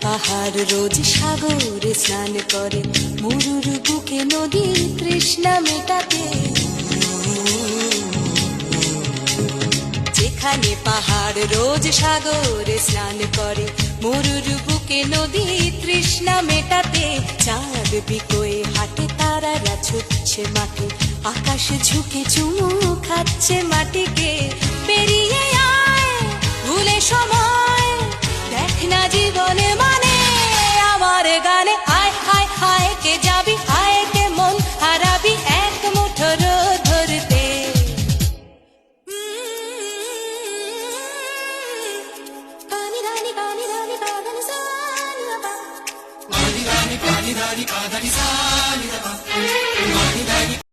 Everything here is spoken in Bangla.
পাহাড় রোজ সাগরে স্নান করে, মরুর বুকে নদীর তৃষ্ণা মেটাতে। যেখানে পাহাড় রোজ সাগরে স্নান করে, মরুর বুকে নদীর তৃষ্ণা মেটাতে। চাঁদ বিকোয়ে হাটে, তারারা ছুটছে মাঠে, আকাশ ঝুঁকে চুমু খাচ্ছে মাটিকে। পেরিয়ে আয় ভুলে সময়